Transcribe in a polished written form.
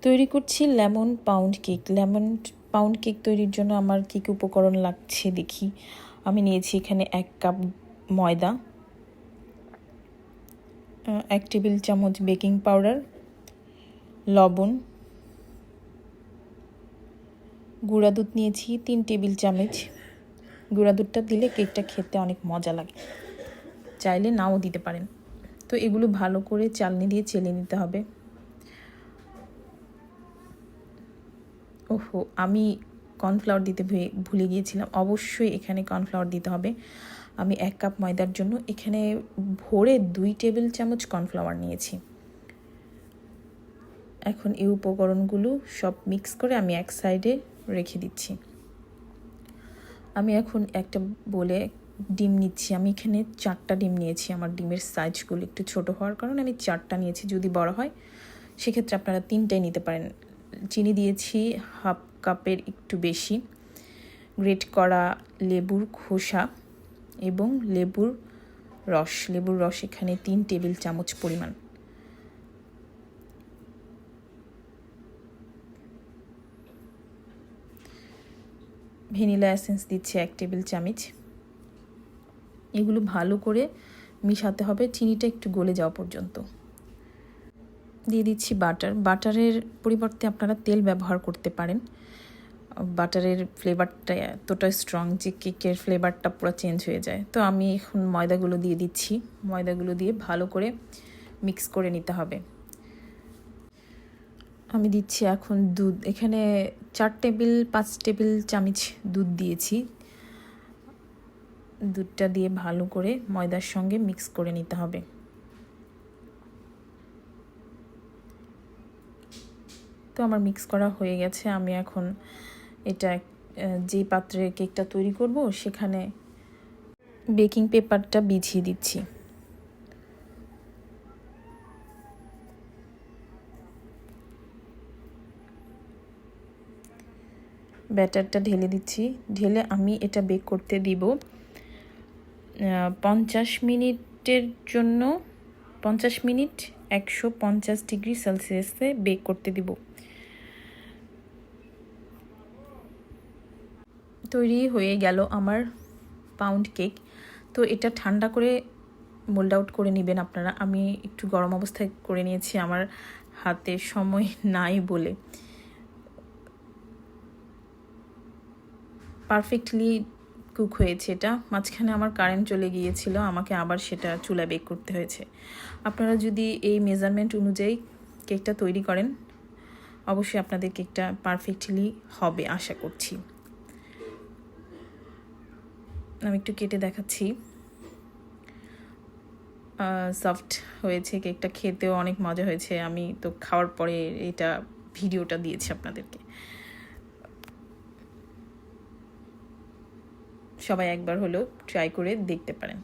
তৈরি করছি lemon pound cake. Lemon pound cake তৈরির জন্য আমার কী কী উপকরণ লাগছে দেখি। আমি নিয়েছি এখানে 1 কাপ ময়দা, 1 টেবিল চামচ বেকিং পাউডার, লবণ, গুঁড়া দুধ নিয়েছি 3 টেবিল চামচ। গুঁড়া দুধটা দিলে কেকটা খেতে অনেক মজা লাগে, চাইলে নাও দিতে পারেন। তো এগুলো ভালো করে চালনি দিয়ে চেলে নিতে হবে। ওহো, আমি কর্নফ্লাওয়ার দিতে ভুলে গিয়েছিলাম। অবশ্যই এখানে কর্নফ্লাওয়ার দিতে হবে। আমি 1 কাপ ময়দার জন্য এখানে ভরে 2 টেবিল চামচ কর্নফ্লাওয়ার নিয়েছি। এখন এই উপকরণগুলো সব মিক্স করে আমি এক সাইডে রেখে দিচ্ছি। আমি এখন একটা বলে ডিম নিচ্ছি। আমি এখানে 4টা ডিম নিয়েছি। আমার ডিমের সাইজগুলো একটু ছোট হওয়ার কারণে আমি 4টা নিয়েছি। যদি বড় হয় সেক্ষেত্রে আপনারা 3টাই নিতে পারেন। চিনি দিয়েছি হাফ কাপের একটু বেশি, গ্রেট করা লেবুর খোসা এবং লেবুর রস এখানে 3 টেবিল চামচ পরিমাণ। ভ্যানিলা এসেন্স দিচ্ছি 1 টেবিল চামচ। এগুলো ভালো করে মিশাতে হবে চিনিটা একটু গলে যাওয়া পর্যন্ত। দিয়ে দিচ্ছি বাটারের পরিবর্তে আপনারা তেল ব্যবহার করতে পারেন। বাটারের ফ্লেভারটা এতটা স্ট্রং যে কেকের ফ্লেভারটা পুরো চেঞ্জ হয়ে যায়। তো আমি এখন ময়দাগুলো দিয়ে দিচ্ছি। ময়দাগুলো দিয়ে ভালো করে মিক্স করে নিতে হবে। আমি দিচ্ছি এখন দুধ। এখানে 5 টেবিল চামচ দুধ দিয়েছি। দুধটা দিয়ে ভালো করে ময়দার সঙ্গে মিক্স করে নিতে হবে। তো আমার মিক্স করা হয়ে গেছে। আমি এখন এটা যে পাত্রে কেকটা তৈরি করব সেখানে বেকিং পেপারটা বিছিয়ে দিচ্ছি। ব্যাটারটা ঢেলে দিচ্ছি। ঢেলে আমি এটা বেক করতে দিব 50 মিনিটের জন্য। 50 মিনিট 150 ডিগ্রি সেলসিয়াসে বেক করতে দিব। তৈরি হয়ে গেল আমার পাউন্ড কেক। তো এটা ঠান্ডা করে মোল্ড আউট করে নেবেন আপনারা। আমি একটু গরম অবস্থায় করে নিয়েছি, আমার হাতে সময় নাই বলে। পারফেক্টলি কুক হয়েছে এটা। মাঝখানে আমার কারেন্ট চলে গিয়েছিল, আমাকে আবার সেটা চুলা বেক করতে হয়েছে। আপনারা যদি এই মেজারমেন্ট অনুযায়ী কেকটা তৈরি করেন অবশ্যই আপনাদের কেকটা পারফেক্টলি হবে আশা করছি। আমি একটু কেটে দেখাচ্ছি। সফট হয়েছে কেকটা, খেতেও অনেক মজা হয়েছে। আমি তো খাওয়ার পরে এটা ভিডিওটা দিয়েছি আপনাদেরকে। সবাই একবার হলেও ট্রাই করে দেখতে পারেন।